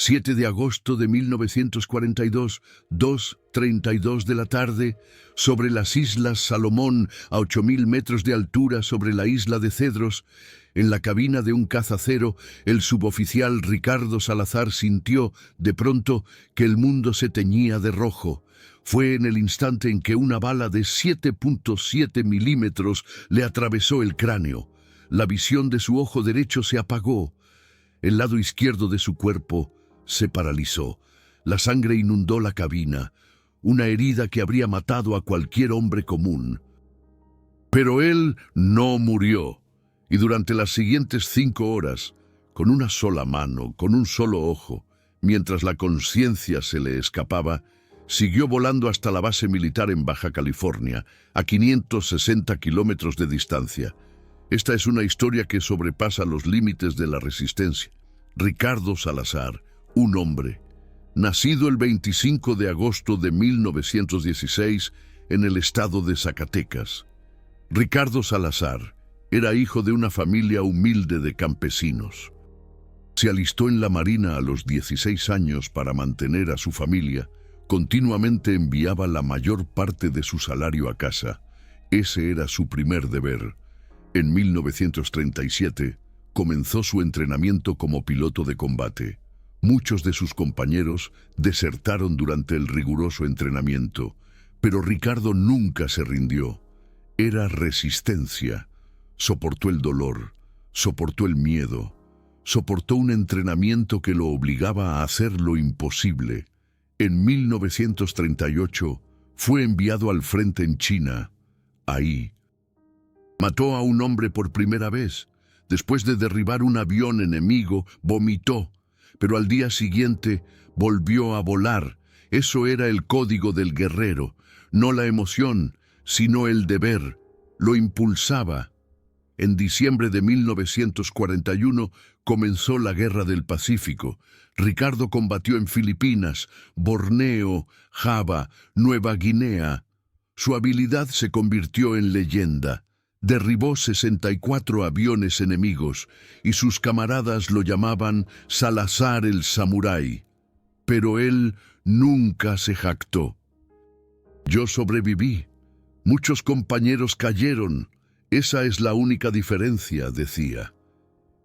7 de agosto de 1942, 2:32 de la tarde, sobre las Islas Salomón, a 8.000 metros de altura sobre la isla de Cedros, en la cabina de un caz-acero, el suboficial Ricardo Salazar sintió, de pronto, que el mundo se teñía de rojo. Fue en el instante en que una bala de 7.7 milímetros le atravesó el cráneo. La visión de su ojo derecho se apagó. El lado izquierdo de su cuerpo se paralizó. La sangre inundó la cabina, una herida que habría matado a cualquier hombre común. Pero él no murió, y durante las siguientes 5 horas, con una sola mano, con un solo ojo, mientras la conciencia se le escapaba, siguió volando hasta la base militar en Baja California, a 560 kilómetros de distancia. Esta es una historia que sobrepasa los límites de la resistencia. Ricardo Salazar, un hombre, nacido el 25 de agosto de 1916 en el estado de Zacatecas. Ricardo Salazar era hijo de una familia humilde de campesinos. Se alistó en la Marina a los 16 años para mantener a su familia. Continuamente enviaba la mayor parte de su salario a casa. Ese era su primer deber. En 1937 comenzó su entrenamiento como piloto de combate. Muchos de sus compañeros desertaron durante el riguroso entrenamiento, pero Ricardo nunca se rindió. Era resistencia. Soportó el dolor, soportó el miedo, soportó un entrenamiento que lo obligaba a hacer lo imposible. En 1938 fue enviado al frente en China. Ahí mató a un hombre por primera vez. Después de derribar un avión enemigo, vomitó, pero al día siguiente volvió a volar. Eso era el código del guerrero, no la emoción, sino el deber. Lo impulsaba. En diciembre de 1941 comenzó la Guerra del Pacífico. Ricardo combatió en Filipinas, Borneo, Java, Nueva Guinea. Su habilidad se convirtió en leyenda. Derribó 64 aviones enemigos y sus camaradas lo llamaban Salazar el Samurái. Pero él nunca se jactó. Yo sobreviví. Muchos compañeros cayeron. Esa es la única diferencia, decía.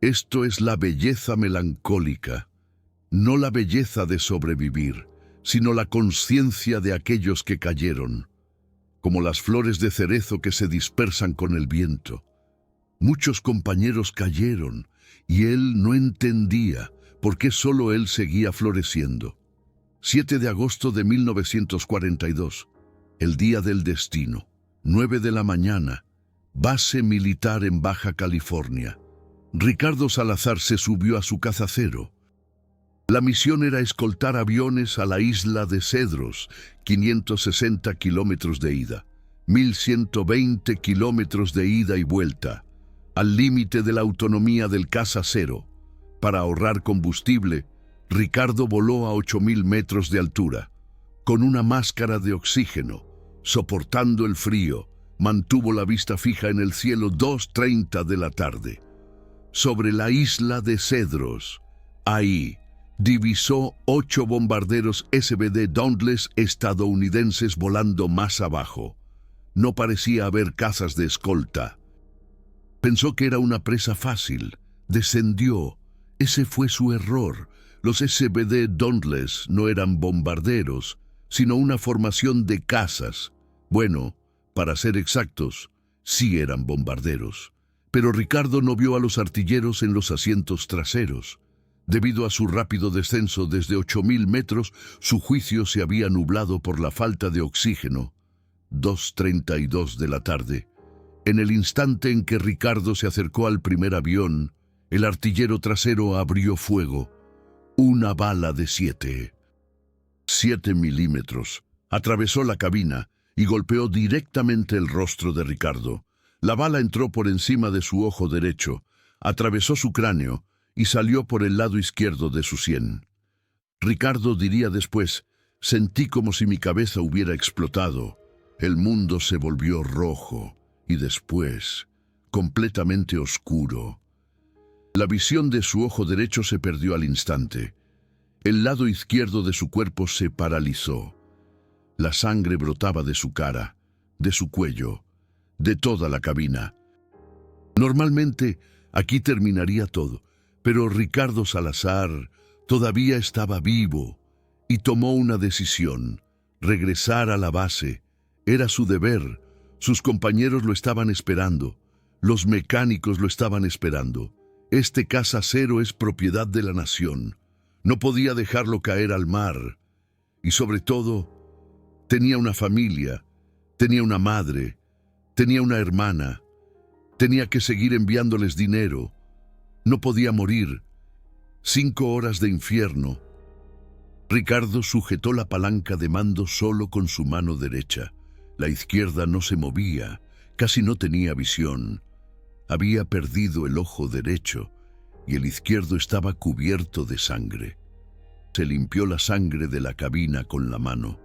Esto es la belleza melancólica, no la belleza de sobrevivir, sino la conciencia de aquellos que cayeron, como las flores de cerezo que se dispersan con el viento. Muchos compañeros cayeron, y él no entendía por qué solo él seguía floreciendo. 7 de agosto de 1942, el día del destino, 9 de la mañana, base militar en Baja California. Ricardo Salazar se subió a su caz-acero. La misión era escoltar aviones a la isla de Cedros, 560 kilómetros de ida, 1.120 kilómetros de ida y vuelta, al límite de la autonomía del caz-acero. Para ahorrar combustible, Ricardo voló a 8.000 metros de altura. Con una máscara de oxígeno, soportando el frío, mantuvo la vista fija en el cielo. 2:30 de la tarde. Sobre la isla de Cedros, ahí, divisó 8 bombarderos SBD Dauntless estadounidenses volando más abajo. No parecía haber cazas de escolta. Pensó que era una presa fácil. Descendió. Ese fue su error. Los SBD Dauntless no eran bombarderos, sino una formación de cazas. Bueno, para ser exactos, sí eran bombarderos. Pero Ricardo no vio a los artilleros en los asientos traseros. Debido a su rápido descenso desde 8.000 metros, su juicio se había nublado por la falta de oxígeno. 2:32 de la tarde. En el instante en que Ricardo se acercó al primer avión, el artillero trasero abrió fuego. Una bala de 7 milímetros atravesó la cabina y golpeó directamente el rostro de Ricardo. La bala entró por encima de su ojo derecho, atravesó su cráneo y salió por el lado izquierdo de su sien. Ricardo diría después: sentí como si mi cabeza hubiera explotado. El mundo se volvió rojo y después completamente oscuro. La visión de su ojo derecho se perdió al instante. El lado izquierdo de su cuerpo se paralizó. La sangre brotaba de su cara, de su cuello, de toda la cabina. Normalmente, aquí terminaría todo, pero Ricardo Salazar todavía estaba vivo y tomó una decisión: regresar a la base. Era su deber. Sus compañeros lo estaban esperando. Los mecánicos lo estaban esperando. Este caza-cero es propiedad de la nación. No podía dejarlo caer al mar. Y sobre todo, tenía una familia, tenía una madre, tenía una hermana. Tenía que seguir enviándoles dinero. No podía morir. 5 horas de infierno. Ricardo sujetó la palanca de mando solo con su mano derecha. La izquierda no se movía, casi no tenía visión. Había perdido el ojo derecho y el izquierdo estaba cubierto de sangre. Se limpió la sangre de la cabina con la mano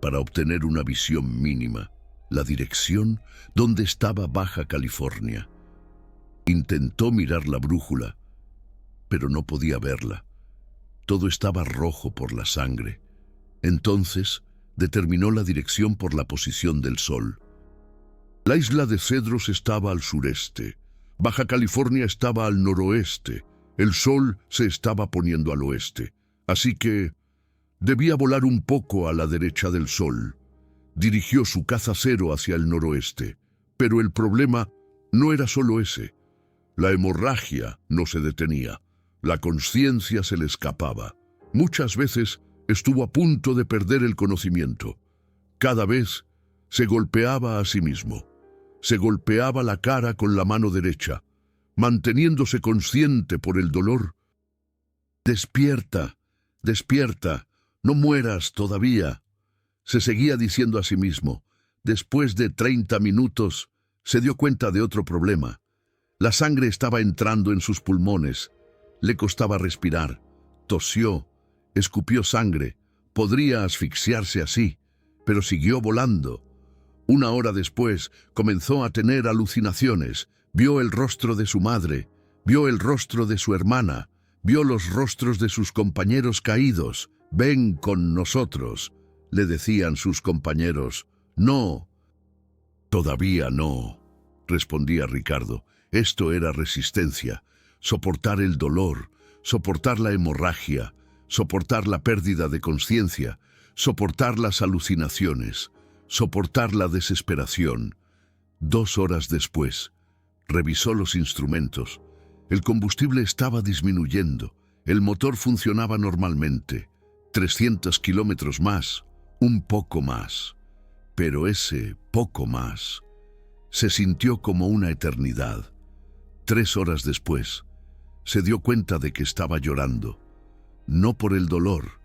para obtener una visión mínima. La dirección donde estaba Baja California. Intentó mirar la brújula, pero no podía verla. Todo estaba rojo por la sangre. Entonces, determinó la dirección por la posición del sol. La isla de Cedros estaba al sureste. Baja California estaba al noroeste. El sol se estaba poniendo al oeste. Así que debía volar un poco a la derecha del sol. Dirigió su caza-cero hacia el noroeste. Pero el problema no era solo ese. La hemorragia no se detenía. La conciencia se le escapaba. Muchas veces estuvo a punto de perder el conocimiento. Cada vez se golpeaba a sí mismo. Se golpeaba la cara con la mano derecha, manteniéndose consciente por el dolor. «Despierta, despierta, no mueras todavía», se seguía diciendo a sí mismo. Después de 30 minutos, se dio cuenta de otro problema. La sangre estaba entrando en sus pulmones. Le costaba respirar. Tosió, escupió sangre. Podría asfixiarse así, pero siguió volando. 1 hora después, comenzó a tener alucinaciones. Vio el rostro de su madre, vio el rostro de su hermana, vio los rostros de sus compañeros caídos. «Ven con nosotros», le decían sus compañeros. «No». «Todavía no», respondía Ricardo. Esto era resistencia. Soportar el dolor, soportar la hemorragia, soportar la pérdida de conciencia, soportar las alucinaciones, soportar la desesperación. 2 horas después, revisó los instrumentos. El combustible estaba disminuyendo. El motor funcionaba normalmente. 300 kilómetros más, un poco más. Pero ese poco más se sintió como una eternidad. 3 horas después, se dio cuenta de que estaba llorando. No por el dolor,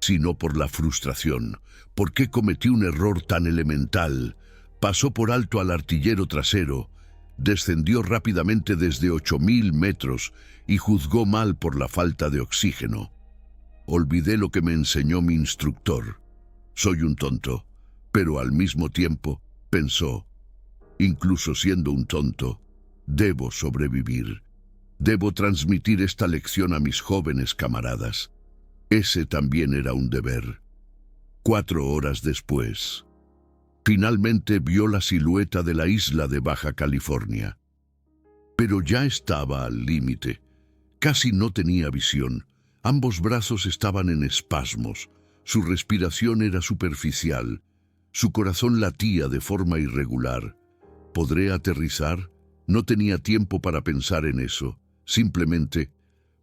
sino por la frustración. ¿Por qué cometí un error tan elemental? Pasó por alto al artillero trasero, descendió rápidamente desde 8000 metros y juzgó mal por la falta de oxígeno. Olvidé lo que me enseñó mi instructor. Soy un tonto, pero al mismo tiempo, pensó, incluso siendo un tonto, debo sobrevivir. Debo transmitir esta lección a mis jóvenes camaradas. Ese también era un deber. 4 horas después, finalmente vio la silueta de la isla de Baja California. Pero ya estaba al límite. Casi no tenía visión. Ambos brazos estaban en espasmos. Su respiración era superficial. Su corazón latía de forma irregular. ¿Podré aterrizar? No tenía tiempo para pensar en eso. Simplemente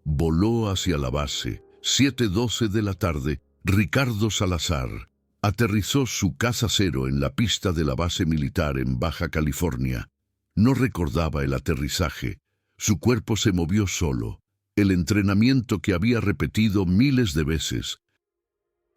voló hacia la base. 7:12 de la tarde, Ricardo Salazar aterrizó su caza-cero en la pista de la base militar en Baja California. No recordaba el aterrizaje. Su cuerpo se movió solo. El entrenamiento que había repetido miles de veces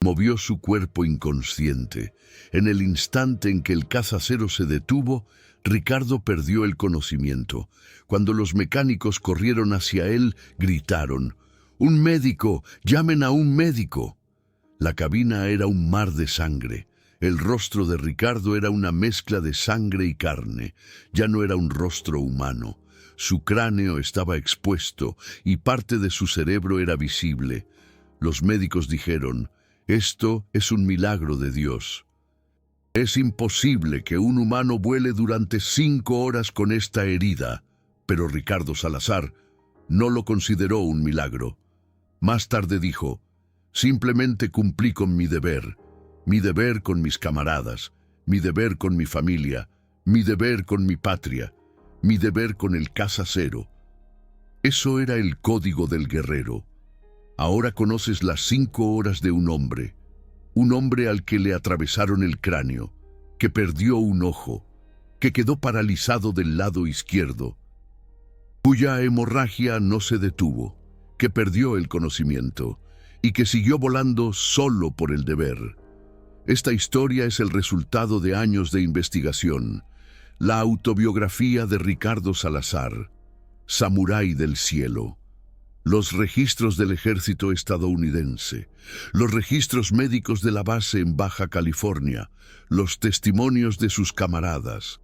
movió su cuerpo inconsciente. En el instante en que el caza-cero se detuvo, Ricardo perdió el conocimiento. Cuando los mecánicos corrieron hacia él, gritaron: «¡Un médico! ¡Llamen a un médico!». La cabina era un mar de sangre. El rostro de Ricardo era una mezcla de sangre y carne. Ya no era un rostro humano. Su cráneo estaba expuesto y parte de su cerebro era visible. Los médicos dijeron, esto es un milagro de Dios. Es imposible que un humano vuele durante 5 horas con esta herida, pero Ricardo Salazar no lo consideró un milagro. Más tarde dijo, simplemente cumplí con mi deber con mis camaradas, mi deber con mi familia, mi deber con mi patria, mi deber con el Casa Cero. Eso era el código del guerrero. Ahora conoces las 5 horas de un hombre al que le atravesaron el cráneo, que perdió un ojo, que quedó paralizado del lado izquierdo, cuya hemorragia no se detuvo, que perdió el conocimiento y que siguió volando solo por el deber. Esta historia es el resultado de años de investigación, la autobiografía de Ricardo Salazar, Samurái del Cielo, los registros del ejército estadounidense, los registros médicos de la base en Baja California, los testimonios de sus camaradas.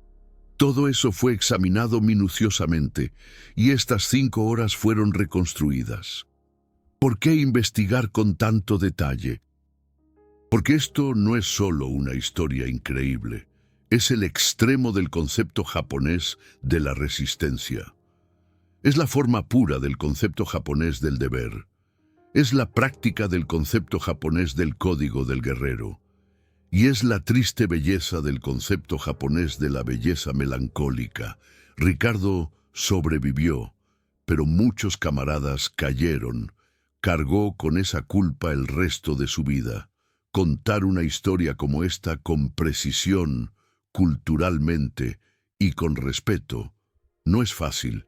Todo eso fue examinado minuciosamente y estas 5 horas fueron reconstruidas. ¿Por qué investigar con tanto detalle? Porque esto no es solo una historia increíble, es el extremo del concepto japonés de la resistencia. Es la forma pura del concepto japonés del deber. Es la práctica del concepto japonés del código del guerrero. Y es la triste belleza del concepto japonés de la belleza melancólica. Ricardo sobrevivió, pero muchos camaradas cayeron. Cargó con esa culpa el resto de su vida. Contar una historia como esta con precisión, culturalmente y con respeto, no es fácil.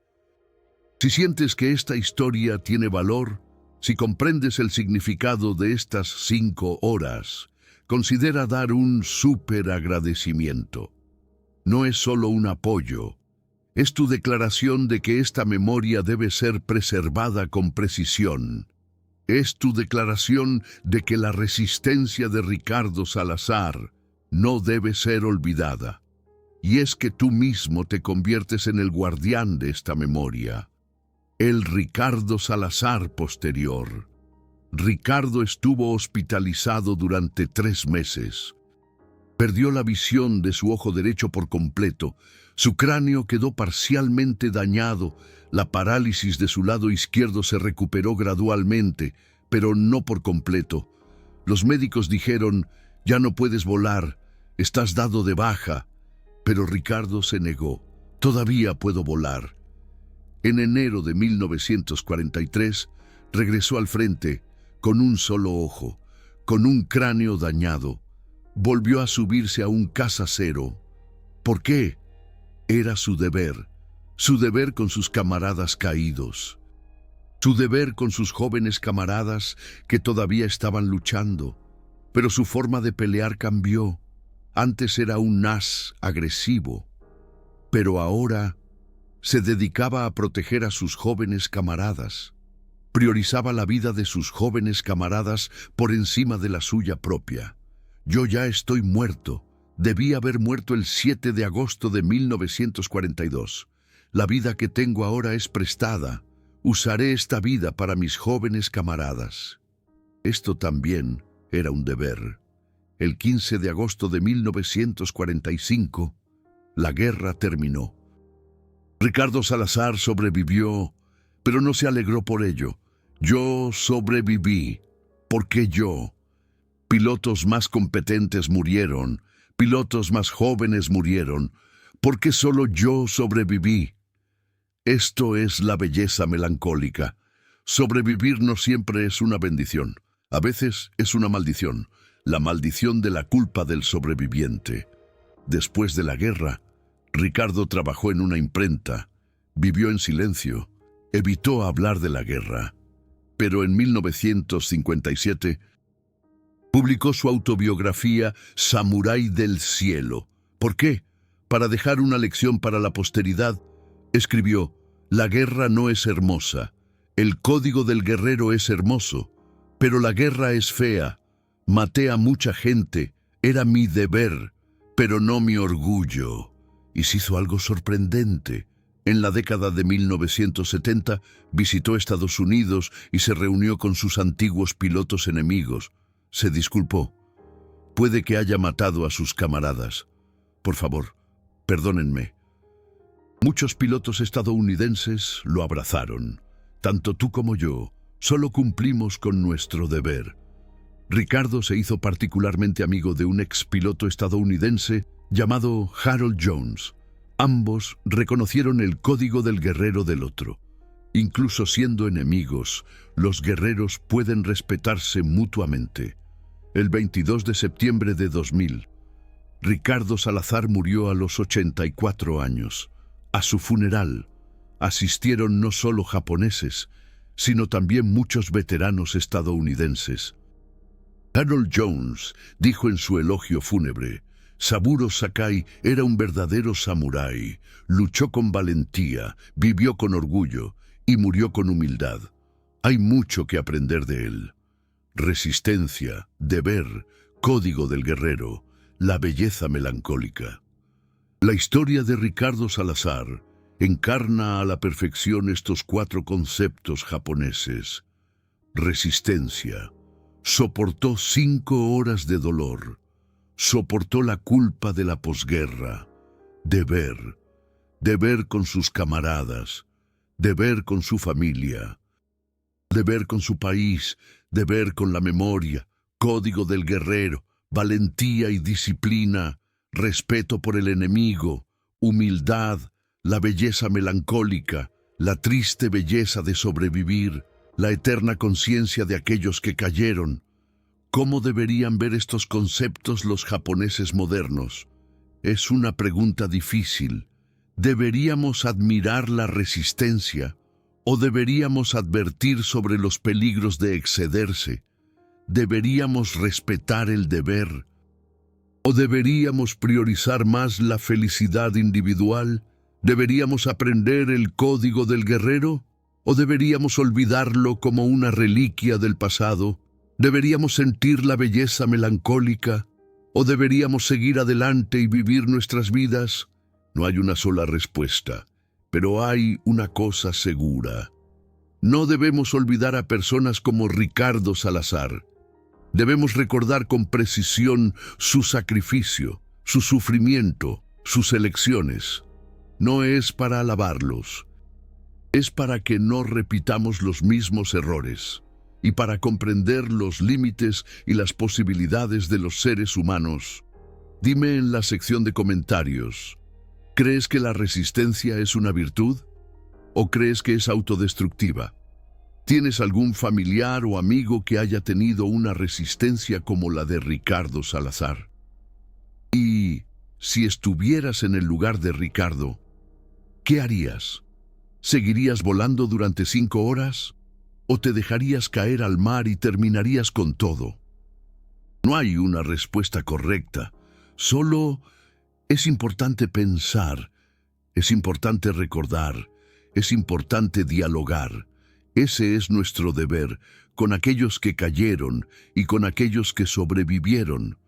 Si sientes que esta historia tiene valor, si comprendes el significado de estas 5 horas, considera dar un súper agradecimiento. No es solo un apoyo, es tu declaración de que esta memoria debe ser preservada con precisión. Es tu declaración de que la resistencia de Ricardo Salazar no debe ser olvidada. Y es que tú mismo te conviertes en el guardián de esta memoria. El Ricardo Salazar posterior. Ricardo estuvo hospitalizado durante 3 meses. Perdió la visión de su ojo derecho por completo. Su cráneo quedó parcialmente dañado. La parálisis de su lado izquierdo se recuperó gradualmente, pero no por completo. Los médicos dijeron, ya no puedes volar, estás dado de baja. Pero Ricardo se negó, todavía puedo volar. En enero de 1943, regresó al frente, con un solo ojo, con un cráneo dañado. Volvió a subirse a un Casa Cero. ¿Por qué? Era su deber con sus camaradas caídos, su deber con sus jóvenes camaradas que todavía estaban luchando. Pero su forma de pelear cambió. Antes era un as agresivo, pero ahora se dedicaba a proteger a sus jóvenes camaradas. Priorizaba la vida de sus jóvenes camaradas por encima de la suya propia. Yo ya estoy muerto. Debí haber muerto el 7 de agosto de 1942. La vida que tengo ahora es prestada. Usaré esta vida para mis jóvenes camaradas. Esto también era un deber. El 15 de agosto de 1945, la guerra terminó. Ricardo Salazar sobrevivió, pero no se alegró por ello. Yo sobreviví. ¿Por qué yo? Pilotos más competentes murieron, pilotos más jóvenes murieron. ¿Por qué solo yo sobreviví? Esto es la belleza melancólica. Sobrevivir no siempre es una bendición. A veces es una maldición. La maldición de la culpa del sobreviviente. Después de la guerra, Ricardo trabajó en una imprenta, vivió en silencio, evitó hablar de la guerra. Pero en 1957 publicó su autobiografía Samurái del Cielo. ¿Por qué? Para dejar una lección para la posteridad, escribió, la guerra no es hermosa, el código del guerrero es hermoso, pero la guerra es fea. Maté a mucha gente, era mi deber, pero no mi orgullo. Y se hizo algo sorprendente. En la década de 1970 visitó Estados Unidos y se reunió con sus antiguos pilotos enemigos. Se disculpó. Puede que haya matado a sus camaradas. Por favor, perdónenme. Muchos pilotos estadounidenses lo abrazaron. Tanto tú como yo, solo cumplimos con nuestro deber. Ricardo se hizo particularmente amigo de un expiloto estadounidense llamado Harold Jones. Ambos reconocieron el código del guerrero del otro. Incluso siendo enemigos, los guerreros pueden respetarse mutuamente. El 22 de septiembre de 2000, Ricardo Salazar murió a los 84 años. A su funeral asistieron no solo japoneses, sino también muchos veteranos estadounidenses. Harold Jones dijo en su elogio fúnebre: Saburo Sakai era un verdadero samurái, luchó con valentía, vivió con orgullo y murió con humildad. Hay mucho que aprender de él. Resistencia, deber, código del guerrero, la belleza melancólica. La historia de Ricardo Salazar encarna a la perfección estos 4 conceptos japoneses. Resistencia. Soportó 5 horas de dolor. Soportó la culpa de la posguerra. Deber. Deber con sus camaradas. Deber con su familia. Deber con su país. Deber con la memoria. Código del guerrero. Valentía y disciplina. Respeto por el enemigo. Humildad. La belleza melancólica. La triste belleza de sobrevivir. La eterna conciencia de aquellos que cayeron. ¿Cómo deberían ver estos conceptos los japoneses modernos? Es una pregunta difícil. ¿Deberíamos admirar la resistencia o deberíamos advertir sobre los peligros de excederse? ¿Deberíamos respetar el deber o deberíamos priorizar más la felicidad individual? ¿Deberíamos aprender el código del guerrero o deberíamos olvidarlo como una reliquia del pasado? ¿Deberíamos sentir la belleza melancólica o deberíamos seguir adelante y vivir nuestras vidas? No hay una sola respuesta, pero hay una cosa segura. No debemos olvidar a personas como Ricardo Salazar. Debemos recordar con precisión su sacrificio, su sufrimiento, sus elecciones. No es para alabarlos, es para que no repitamos los mismos errores y para comprender los límites y las posibilidades de los seres humanos. Dime en la sección de comentarios, ¿crees que la resistencia es una virtud o crees que es autodestructiva? ¿Tienes algún familiar o amigo que haya tenido una resistencia como la de Ricardo Salazar? Y si estuvieras en el lugar de Ricardo, ¿qué harías? ¿Seguirías volando durante 5 horas? ¿O te dejarías caer al mar y terminarías con todo? No hay una respuesta correcta, solo es importante pensar, es importante recordar, es importante dialogar. Ese es nuestro deber con aquellos que cayeron y con aquellos que sobrevivieron.